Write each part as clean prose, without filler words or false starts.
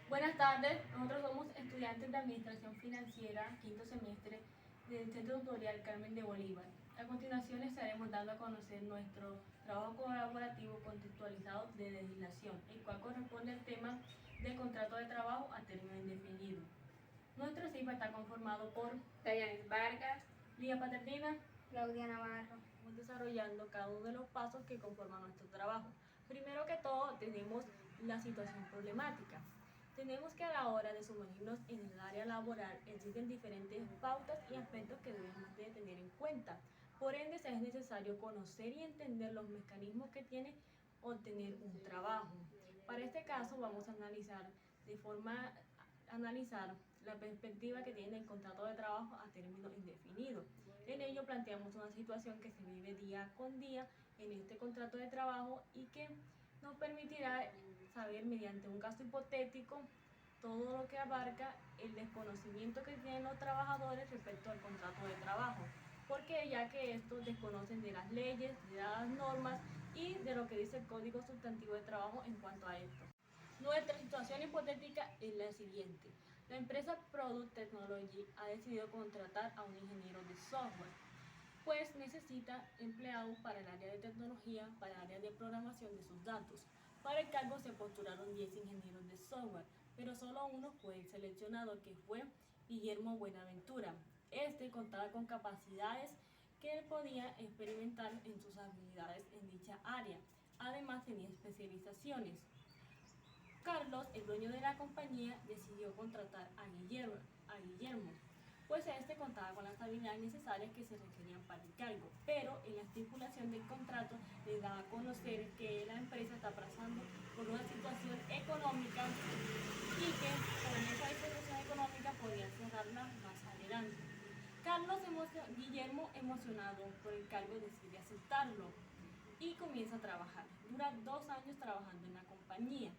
Buenas tardes, nosotros somos estudiantes de Administración Financiera, quinto semestre del Centro Tutorial Carmen de Bolívar. A continuación estaremos dando a conocer nuestro trabajo colaborativo contextualizado de legislación, el cual corresponde al tema de contrato de trabajo a término indefinido. Nuestro CIFA está conformado por Dayanis Vargas, Lía Paternina, Claudia Navarro. Estamos desarrollando cada uno de los pasos que conforman nuestro trabajo. Primero que todo, tenemos la situación problemática. Tenemos que a la hora de sumergirnos en el área laboral existen diferentes pautas y aspectos que debemos de tener en cuenta. Por ende, es necesario conocer y entender los mecanismos que tiene obtener un trabajo. Para este caso vamos a analizar la perspectiva que tiene el contrato de trabajo a término indefinido. En ello planteamos una situación que se vive día con día en este contrato de trabajo y que nos permitirá saber mediante un caso hipotético todo lo que abarca el desconocimiento que tienen los trabajadores respecto al contrato de trabajo, porque ya que estos desconocen de las leyes, de las normas y de lo que dice el Código Sustantivo de Trabajo en cuanto a esto. Nuestra situación hipotética es la siguiente. La empresa Product Technology ha decidido contratar a un ingeniero de software, pues necesita empleados para el área de tecnología, para el área de programación de sus datos. Para el cargo se postularon 10 ingenieros de software, pero solo uno fue el seleccionado, que fue Guillermo Buenaventura. Este contaba con capacidades que él podía experimentar en sus habilidades en dicha área. Además tenía especializaciones. Carlos, el dueño de la compañía, decidió contratar a Guillermo, pues este contaba con las habilidades necesarias que se requerían para el cargo, pero en la estipulación del contrato le daba a conocer que la empresa está pasando por una situación económica y que con esa situación económica podían cerrarla más adelante. Guillermo, emocionado por el cargo, decide aceptarlo y comienza a trabajar. Dura 2 años trabajando en la compañía,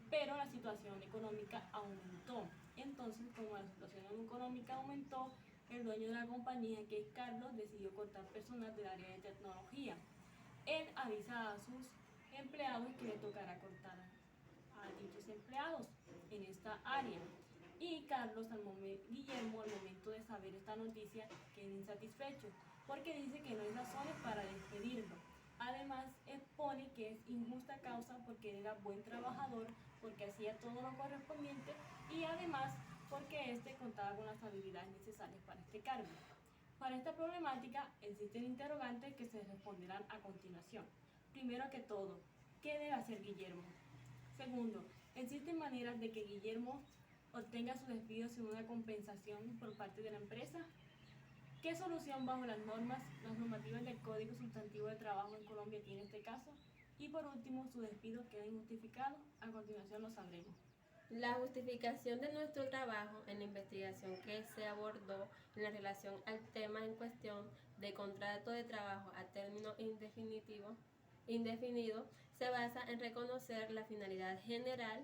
pero la situación económica aumentó. Entonces, como la situación económica aumentó, el dueño de la compañía, que es Carlos, decidió cortar personal del área de tecnología. Él avisa a sus empleados que le tocará cortar a dichos empleados en esta área. Y Guillermo, al momento de saber esta noticia, queda insatisfecho porque dice que no hay razones para despedirlo. Además, expone que es injusta causa porque él era buen trabajador, porque hacía todo lo correspondiente y además porque éste contaba con las habilidades necesarias para este cargo. Para esta problemática existen interrogantes que se responderán a continuación. Primero que todo, ¿qué debe hacer Guillermo? Segundo, ¿existen maneras de que Guillermo obtenga su despido sin una compensación por parte de la empresa? ¿Qué solución bajo las normativas del Código Sustantivo de Trabajo en Colombia tiene este caso? Y por último, ¿su despido queda injustificado? A continuación lo sabremos. La justificación de nuestro trabajo en la investigación que se abordó en la relación al tema en cuestión de contrato de trabajo a término indefinido se basa en reconocer la finalidad general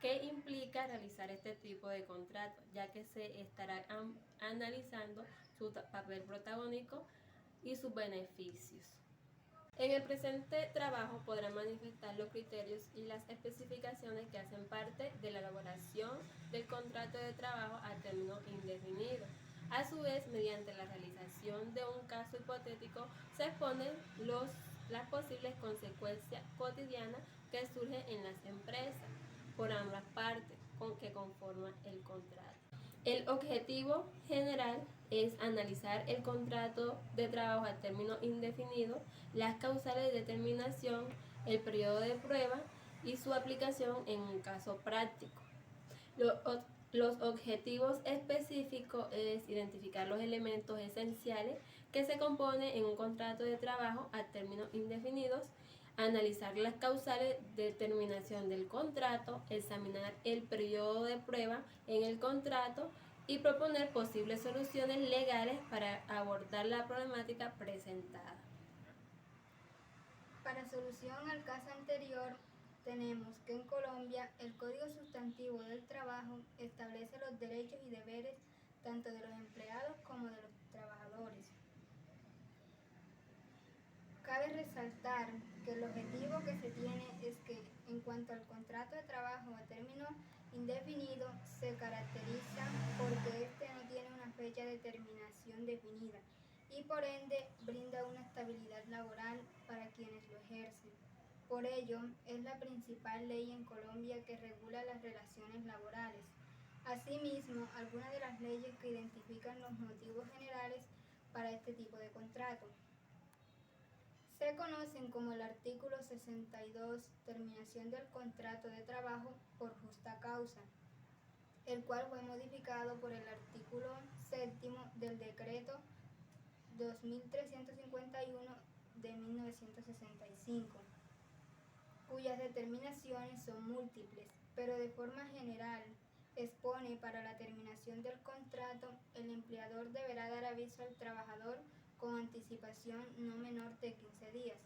que implica realizar este tipo de contrato, ya que se estará analizando su papel protagónico y sus beneficios. En el presente trabajo podrán manifestar los criterios y las especificaciones que hacen parte de la elaboración del contrato de trabajo a término indefinido. A su vez, mediante la realización de un caso hipotético, se exponen las posibles consecuencias cotidianas que surgen en las empresas por ambas partes que conforman el contrato. El objetivo general es analizar el contrato de trabajo a término indefinido, las causales de determinación, el periodo de prueba y su aplicación en un caso práctico. Los objetivos específicos es identificar los elementos esenciales que se componen en un contrato de trabajo a términos indefinidos, analizar las causales de determinación del contrato, examinar el periodo de prueba en el contrato y proponer posibles soluciones legales para abordar la problemática presentada. Para solución al caso anterior, tenemos que en Colombia el Código Sustantivo del Trabajo establece los derechos y deberes tanto de los empleados como de los trabajadores. Cabe resaltar que el objetivo que se tiene es que, en cuanto al contrato de trabajo a término indefinido se caracteriza porque éste no tiene una fecha de terminación definida y por ende brinda una estabilidad laboral para quienes lo ejercen. Por ello, es la principal ley en Colombia que regula las relaciones laborales. Asimismo, algunas de las leyes que identifican los motivos generales para este tipo de contrato se conocen como el artículo 62, terminación del contrato de trabajo por justa causa, el cual fue modificado por el artículo 7 del decreto 2351 de 1965, cuyas determinaciones son múltiples, pero de forma general expone para la terminación del contrato, el empleador deberá dar aviso al trabajador con anticipación no menor de 15 días,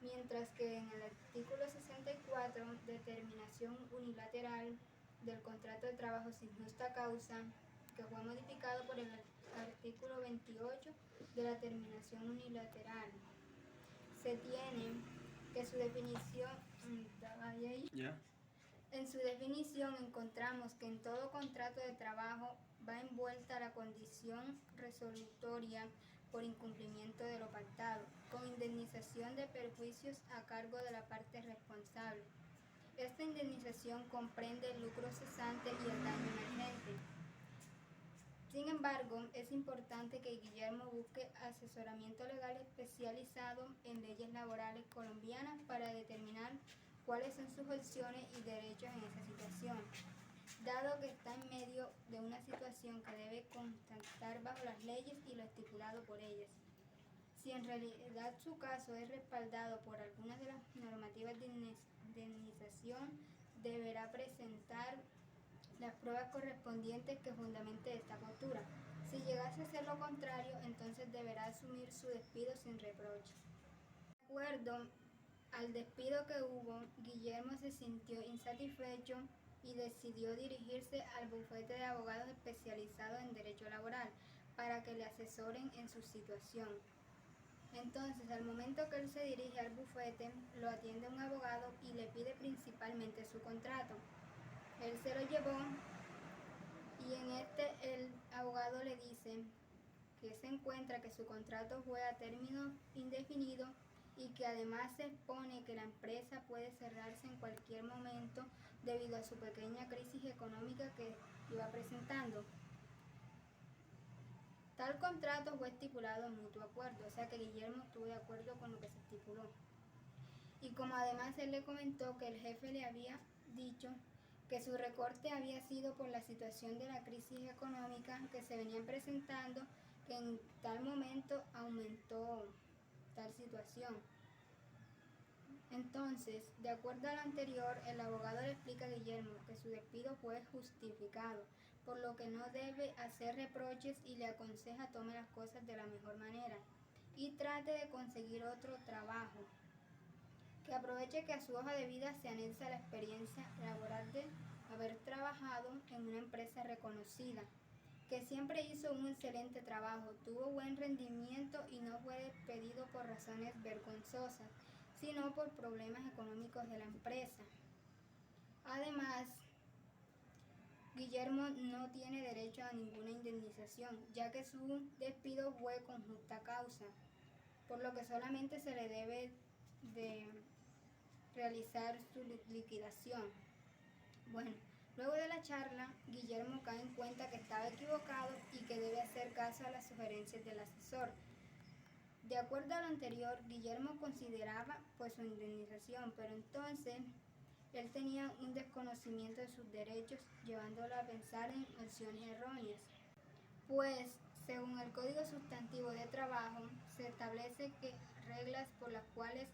mientras que en el artículo 64, determinación unilateral del contrato de trabajo sin justa causa, que fue modificado por el artículo 28 de la terminación unilateral, se tiene que su definición, en su definición encontramos que en todo contrato de trabajo va envuelta la condición resolutoria por incumplimiento de lo pactado, con indemnización de perjuicios a cargo de la parte responsable. Esta indemnización comprende el lucro cesante y el daño emergente. Sin embargo, es importante que Guillermo busque asesoramiento legal especializado en leyes laborales colombianas para determinar cuáles son sus opciones y derechos en esa situación, dado que está en medio de una situación que debe constatar bajo las leyes y lo estipulado por ellas. Si en realidad su caso es respaldado por algunas de las normativas de indemnización, deberá presentar las pruebas correspondientes que fundamente esta postura. Si llegase a ser lo contrario, entonces deberá asumir su despido sin reproche. De acuerdo al despido que hubo, Guillermo se sintió insatisfecho y decidió dirigirse al bufete de abogados especializados en derecho laboral para que le asesoren en su situación. Entonces, al momento que él se dirige al bufete, lo atiende un abogado y le pide principalmente su contrato. Él se lo llevó y en el abogado le dice que se encuentra que su contrato fue a término indefinido y que además se expone que la empresa puede cerrarse en cualquier momento debido a su pequeña crisis económica que iba presentando. Tal contrato fue estipulado en mutuo acuerdo, o sea que Guillermo estuvo de acuerdo con lo que se estipuló. Y como además él le comentó que el jefe le había dicho que su recorte había sido por la situación de la crisis económica que se venían presentando, que en tal momento aumentó tal situación. Entonces, de acuerdo a lo anterior, el abogado le explica a Guillermo que su despido fue justificado, por lo que no debe hacer reproches y le aconseja tome las cosas de la mejor manera y trate de conseguir otro trabajo, que aproveche que a su hoja de vida se anexa la experiencia laboral de haber trabajado en una empresa reconocida, que siempre hizo un excelente trabajo, tuvo buen rendimiento y no fue despedido por razones vergonzosas, sino por problemas económicos de la empresa. Además, Guillermo no tiene derecho a ninguna indemnización, ya que su despido fue con justa causa, por lo que solamente se le debe de realizar su liquidación. Bueno, luego de la charla, Guillermo cae en cuenta que estaba equivocado y que debe hacer caso a las sugerencias del asesor. De acuerdo a lo anterior, Guillermo consideraba pues su indemnización, pero entonces él tenía un desconocimiento de sus derechos, llevándolo a pensar en opciones erróneas. Pues, según el Código Sustantivo de Trabajo, se establece que reglas por las cuales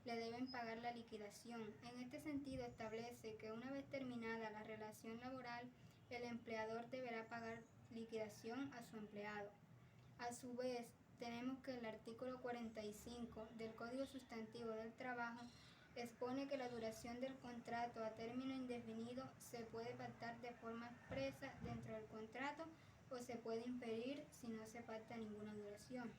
le deben pagar la liquidación. En este sentido, establece que una vez terminada la relación laboral, el empleador deberá pagar liquidación a su empleado. A su vez, tenemos que el artículo 45 del Código Sustantivo del Trabajo expone que la duración del contrato a término indefinido se puede pactar de forma expresa dentro del contrato o se puede inferir si no se pacta ninguna duración.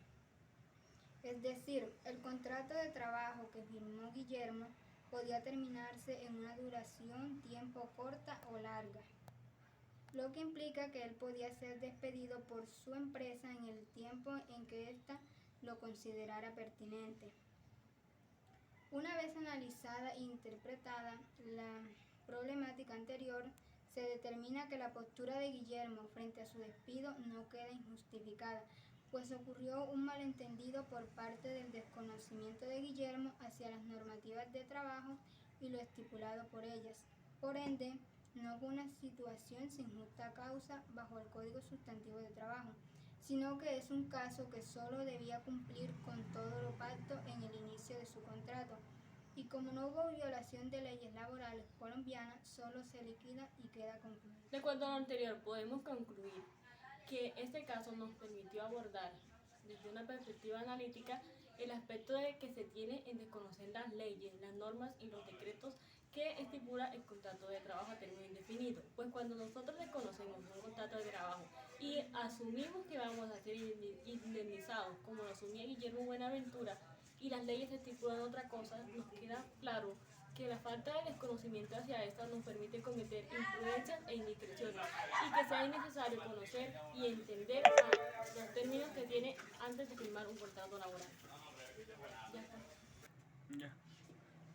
Es decir, el contrato de trabajo que firmó Guillermo podía terminarse en una duración tiempo corta o larga, lo que implica que él podía ser despedido por su empresa en el tiempo en que ésta lo considerara pertinente. Una vez analizada e interpretada la problemática anterior, se determina que la postura de Guillermo frente a su despido no queda injustificada, pues ocurrió un malentendido por parte del desconocimiento de Guillermo hacia las normativas de trabajo y lo estipulado por ellas. Por ende, no fue una situación sin justa causa bajo el Código Sustantivo de Trabajo, sino que es un caso que solo debía cumplir con todo lo pacto en el inicio de su contrato. Y como no hubo violación de leyes laborales colombianas, solo se liquida y queda concluido. De acuerdo a lo anterior, podemos concluir que este caso nos permitió abordar desde una perspectiva analítica el aspecto de que se tiene en desconocer las leyes, las normas y los decretos que estipula el contrato de trabajo a término indefinido. Pues cuando nosotros desconocemos un contrato de trabajo y asumimos que vamos a ser indemnizados, como lo asumía Guillermo Buenaventura, y las leyes estipulan otra cosa, nos queda claro que la falta de desconocimiento hacia esta nos permite cometer imprudencias e indiscreciones y que sea innecesario conocer y entender los términos que tiene antes de firmar un contrato laboral. Ya está. Ya.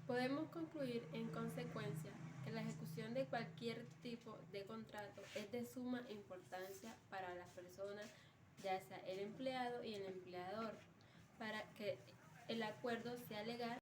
Podemos concluir en consecuencia que la ejecución de cualquier tipo de contrato es de suma importancia para las personas, ya sea el empleado y el empleador, para que el acuerdo sea legal